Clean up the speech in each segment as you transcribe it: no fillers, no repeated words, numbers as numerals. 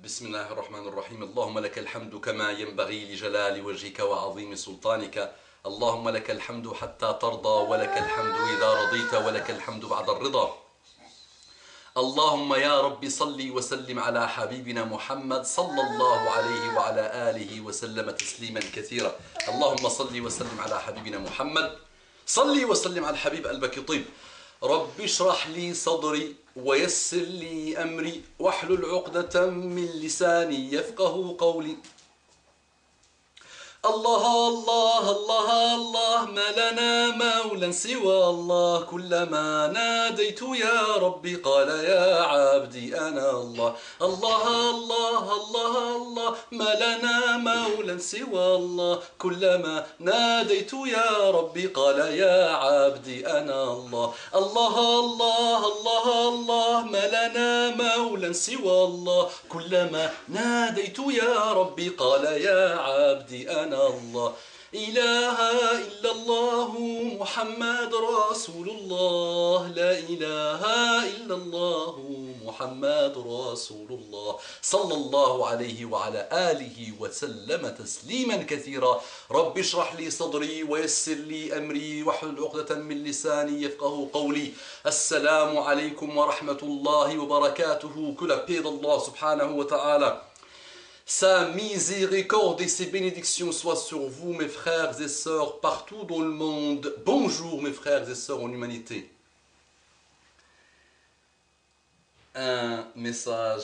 بسم الله الرحمن الرحيم اللهم لك الحمد كما ينبغي لجلال وجهك وعظيم سلطانك اللهم لك الحمد حتى ترضى ولك الحمد إذا رضيت ولك الحمد بعد الرضا اللهم يا رب صل وسلم على حبيبنا محمد صلى الله عليه وعلى آله وسلم تسليما كثيرا اللهم صل وسلم على حبيبنا محمد صل وسلم على الحبيب قلبك يطيب رب اشرح لي صدري ويسر لي أمري واحلل عقدة من لساني يفقه قولي الله الله الله الله ما لنا مولى سوى الله كلما ناديت يا ربي قال يا عبدي أنا الله الله الله الله الله ما لنا مولى سوى الله كلما ناديت يا ربي قال يا عبدي أنا الله الله الله الله الله ما لنا مولى سوى الله كلما ناديت يا ربي قال يا عبدي أنا الله إله إلا الله محمد رسول الله لا إله إلا الله محمد رسول الله صلى الله عليه وعلى آله وسلم تسليما كثيرا رب اشرح لي صدري ويسر لي أمري واحلل عقدة من لساني يفقه قولي السلام عليكم ورحمة الله وبركاته que la paix d'Allah subhanahu wa ta'ala Sa miséricorde et ses bénédictions soient sur vous, mes frères et sœurs, partout dans le monde. Bonjour, mes frères et sœurs en humanité. Un message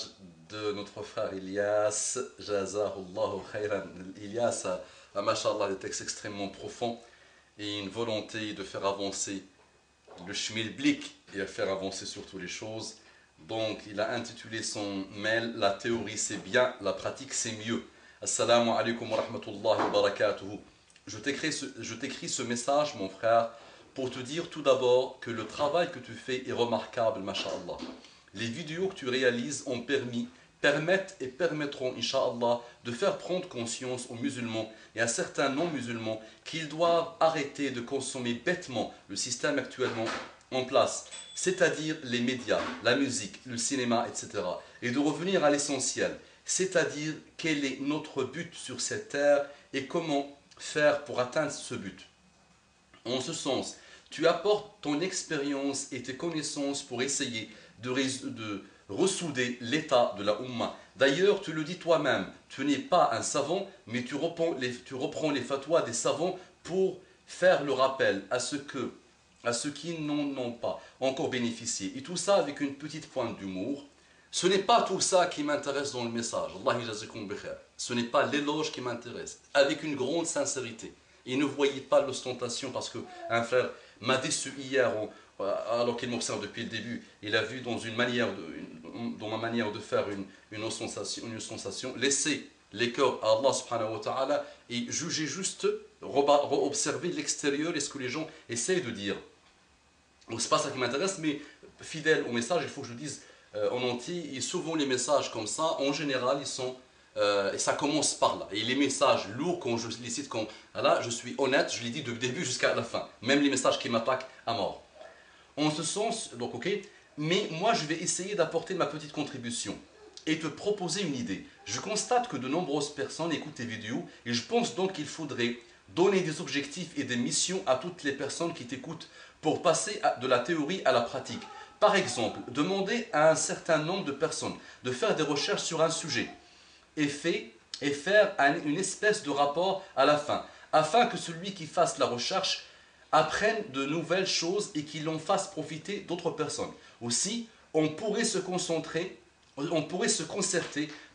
de notre frère Ilyas, Jazahullahu khayran. Ilyas a mashallah, des textes extrêmement profonds et une volonté de faire avancer le schmilblick et à faire avancer surtout les choses. Donc, il a intitulé son mail « La théorie c'est bien, la pratique c'est mieux ». Assalamu alaikum wa rahmatullahi wa barakatuhu. Je t'écris ce message, mon frère, pour te dire tout d'abord que le travail que tu fais est remarquable, masha'Allah. Les vidéos que tu réalises ont permettent et permettront, incha'Allah, de faire prendre conscience aux musulmans et à certains non-musulmans qu'ils doivent arrêter de consommer bêtement le système actuellement en place, c'est-à-dire les médias, la musique, le cinéma, etc. Et de revenir à l'essentiel, c'est-à-dire quel est notre but sur cette terre et comment faire pour atteindre ce but. En ce sens, tu apportes ton expérience et tes connaissances pour essayer de ressouder l'état de la Ummah. D'ailleurs, tu le dis toi-même, tu n'es pas un savant, mais tu reprends les fatwas des savants pour faire le rappel à ceux qui n'en ont pas encore bénéficié. Et tout ça avec une petite pointe d'humour. Ce n'est pas tout ça qui m'intéresse dans le message. Allah yajazikum bikhair. Ce n'est pas l'éloge qui m'intéresse. Avec une grande sincérité. Et ne voyez pas l'ostentation parce qu'un frère m'a déçu hier, alors qu'il m'observe depuis le début. Il a vu dans ma manière de faire une ostentation. Laissez les cœurs à Allah subhanahu wa ta'ala et jugez juste, observer l'extérieur et ce que les gens essayent de dire. Donc c'est pas ça qui m'intéresse, mais fidèle au message, il faut que je le dise en entier. Et souvent les messages comme ça, en général, ils sont et ça commence par là. Et les messages lourds, quand je les cite, là, je suis honnête, je les dis du début jusqu'à la fin. Même les messages qui m'attaquent à mort. En ce sens, donc ok, mais moi je vais essayer d'apporter ma petite contribution et te proposer une idée. Je constate que de nombreuses personnes écoutent tes vidéos et je pense donc qu'il faudrait donner des objectifs et des missions à toutes les personnes qui t'écoutent pour passer de la théorie à la pratique. Par exemple, demander à un certain nombre de personnes de faire des recherches sur un sujet et faire une espèce de rapport à la fin, afin que celui qui fasse la recherche apprenne de nouvelles choses et qu'il en fasse profiter d'autres personnes. Aussi, on pourrait se concerter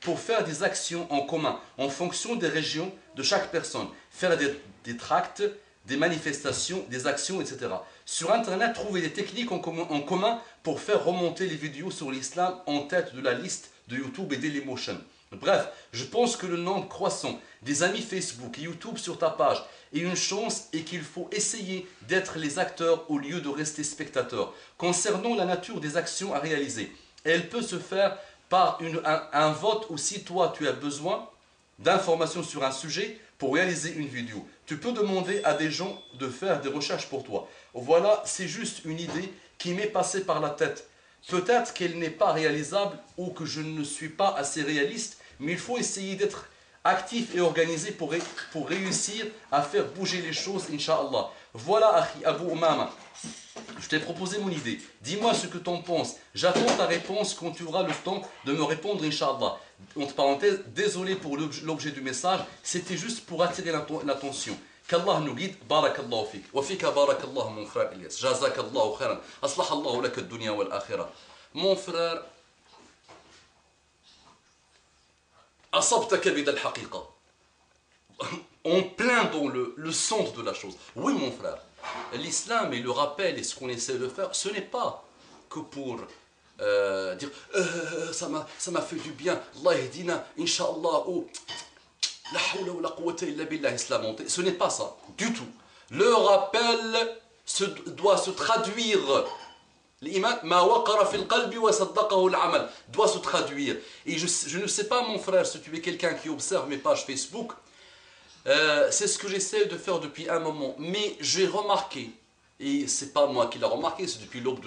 pour faire des actions en commun, en fonction des régions de chaque personne, faire des tracts, des manifestations, des actions, etc. Sur Internet, trouver des techniques en commun pour faire remonter les vidéos sur l'islam en tête de la liste de YouTube et Dailymotion. Bref, je pense que le nombre croissant des amis Facebook et YouTube sur ta page est une chance et qu'il faut essayer d'être les acteurs au lieu de rester spectateurs. Concernant la nature des actions à réaliser, elle peut se faire par un vote ou si toi tu as besoin d'informations sur un sujet pour réaliser une vidéo. Tu peux demander à des gens de faire des recherches pour toi. Voilà, c'est juste une idée qui m'est passée par la tête. peut-être qu'elle n'est pas réalisable ou que je ne suis pas assez réaliste, mais il faut essayer d'être actif et organisé pour réussir à faire bouger les choses, Inch'Allah. Voilà, Akhi Abu Umama. Je t'ai proposé mon idée. Dis-moi ce que tu en penses. J'attends ta réponse quand tu auras le temps de me répondre, Inch'Allah. Entre parenthèses, désolé pour l'objet du message, c'était juste pour attirer l'attention. Qu'Allah nous guide. Barakallahu fik. Wa fika barakallahu mon frère Ilyas. Jazakallahu khairan. Aslahallahu laka ad-dunya wal akhirah. Mon frère, asabta kabid al-haqiqa. En plein dans le centre de la chose. Oui, mon frère. L'islam et le rappel et ce qu'on essaie de faire, ce n'est pas que pour dire ça m'a fait du bien, Allah yahdina, Inch'Allah, ou la hawla wa la quwwata illa billah islam. Ce n'est pas ça, du tout. Le rappel doit se traduire. L'iman, ma waqara fil qalbi wa saddaqahu al-amal, doit se traduire. Et je ne sais pas, mon frère, si tu es quelqu'un qui observe mes pages Facebook, c'est ce que j'essaie de faire depuis un moment. Mais j'ai remarqué, et c'est pas moi qui l'ai remarqué, c'est depuis l'aube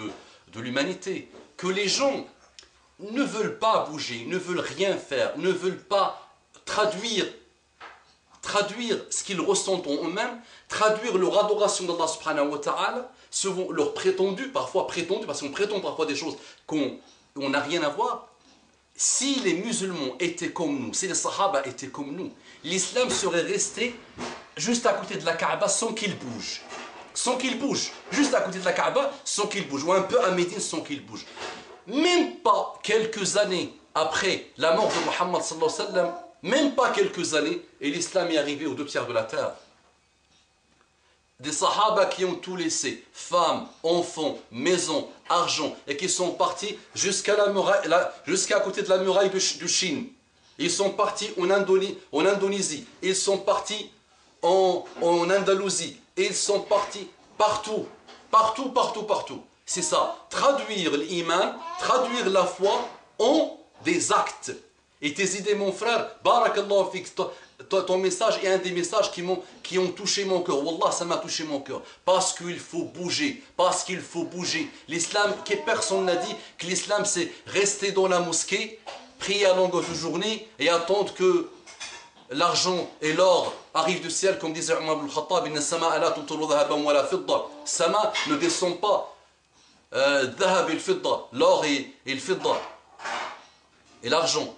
de l'humanité, que les gens ne veulent pas bouger, ne veulent rien faire, ne veulent pas traduire ce qu'ils ressentent en eux-mêmes, traduire leur adoration d'Allah subhanahu wa ta'ala, leur prétendu, parfois prétendu, parce qu'on prétend parfois des choses qu'on n'a rien à voir. Si les musulmans étaient comme nous, si les sahaba étaient comme nous, l'islam serait resté juste à côté de la Kaaba sans qu'il bouge. Sans qu'il bouge. Juste à côté de la Kaaba sans qu'il bouge. Ou un peu à Médine sans qu'il bouge. Même pas quelques années après la mort de Muhammad sallallahu alayhi wa sallam, même pas quelques années, et l'islam est arrivé aux 2 tiers de la terre. Des sahaba qui ont tout laissé, femmes, enfants, maisons, argent, et qui sont partis jusqu'à côté de la muraille de Chine. Ils sont partis en Indonésie, ils sont partis en Andalousie, ils sont partis partout. C'est ça, traduire l'iman, traduire la foi en des actes. Et tes idées, mon frère, barakallahu fik, ton message est un des messages qui ont touché mon cœur. Wallah, ça m'a touché mon cœur. Parce qu'il faut bouger. L'islam, personne n'a dit que l'islam c'est rester dans la mosquée, prier à longueur de journée et attendre que l'argent et l'or arrivent du ciel, comme disait Umar ibn Khattab, inna sama'a la tumtiru dhahaban wa la fidda. Sama ne descend pas dhahab et le fidda, l'or et le fidda et l'argent.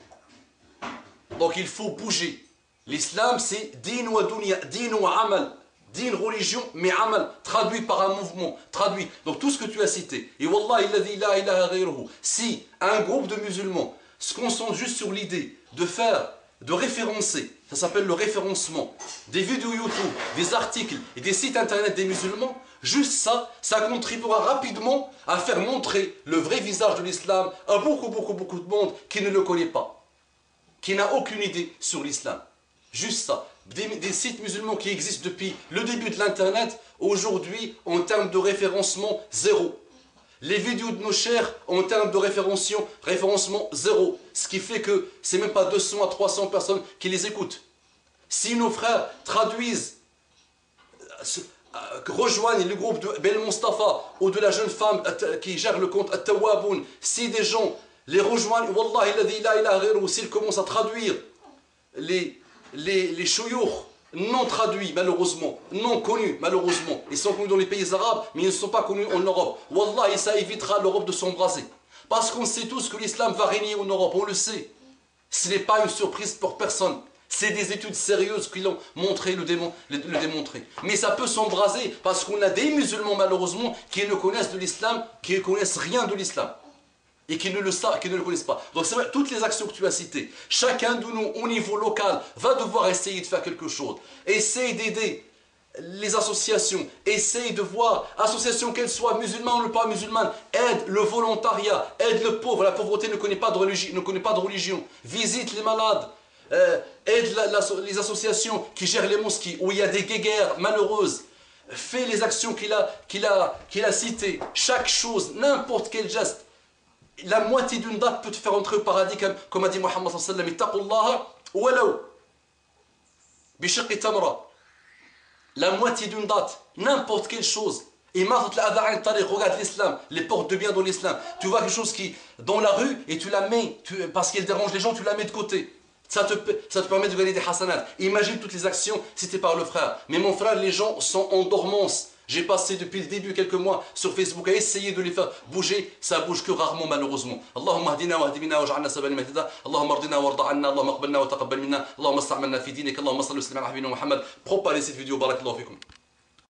Donc il faut bouger. L'islam c'est din wa dunya, din wa amal. Din, religion, mais amal, traduit par un mouvement, traduit. Donc tout ce que tu as cité. Et wallah, la ilaha ghayruhu. Si un groupe de musulmans se concentre juste sur l'idée de référencer, ça s'appelle le référencement, des vidéos YouTube, des articles et des sites internet des musulmans, juste ça contribuera rapidement à faire montrer le vrai visage de l'islam à beaucoup de monde qui ne le connaît pas, qui n'a aucune idée sur l'islam. Juste ça. Des sites musulmans qui existent depuis le début de l'internet, aujourd'hui, en termes de référencement, zéro. Les vidéos de nos chers, en termes de référencement, zéro. Ce qui fait que c'est même pas 200 à 300 personnes qui les écoutent. Si nos frères traduisent, rejoignent le groupe de Bel Mustafa ou de la jeune femme qui gère le compte At-Tawaboun, si des gens les rejoignent, Wallahi la ilaha ghayruhu, s'ils commencent à traduire les chouyours non traduits malheureusement, non connus malheureusement, ils sont connus dans les pays arabes mais ils ne sont pas connus en Europe. Wallah, ça évitera l'Europe de s'embraser. Parce qu'on sait tous que l'islam va régner en Europe, on le sait. Ce n'est pas une surprise pour personne. C'est des études sérieuses qui l'ont montré, le démontré. Mais ça peut s'embraser parce qu'on a des musulmans malheureusement qui ne connaissent de l'islam, qui ne connaissent rien de l'islam. Et qui ne le connaissent pas. Donc c'est vrai, toutes les actions que tu as citées, chacun de nous au niveau local va devoir essayer de faire quelque chose. Essaye d'aider les associations, essaye de voir, associations qu'elles soient musulmanes ou pas musulmanes, aide le volontariat, aide le pauvre, la pauvreté ne connaît pas de religion, visite les malades, aide les associations qui gèrent les mosquées où il y a des guéguerres malheureuses, fais les actions qu'il a citées, chaque chose, n'importe quel geste. La moitié d'une date peut te faire entrer au paradis, comme a dit Muhammad sallallahu alayhi wa sallam, ittaqullaha walaw bishiqqi tamra. La moitié d'une date, n'importe quelle chose. Regarde l'islam, les portes de bien dans l'islam. Tu vois quelque chose qui, dans la rue, et tu la mets, parce qu'elle dérange les gens, tu la mets de côté. Ça te permet de gagner des hasanats. Imagine toutes les actions si c'est par le frère. Mais mon frère, les gens sont en dormance. J'ai passé depuis le début quelques mois sur Facebook à essayer de les faire bouger. Ça bouge que rarement malheureusement. Allahumma hadina wa hadibina wa ja'alna sabali mahtida. Allahumma ardina wa arda anna. Allahumma aqbalna wa taqabbal minna. Allahumma sta'malna fi dinik. Allahumma salli wa sallim ala habibina Muhammad. Propagez cette vidéo. Barakallahu fikum.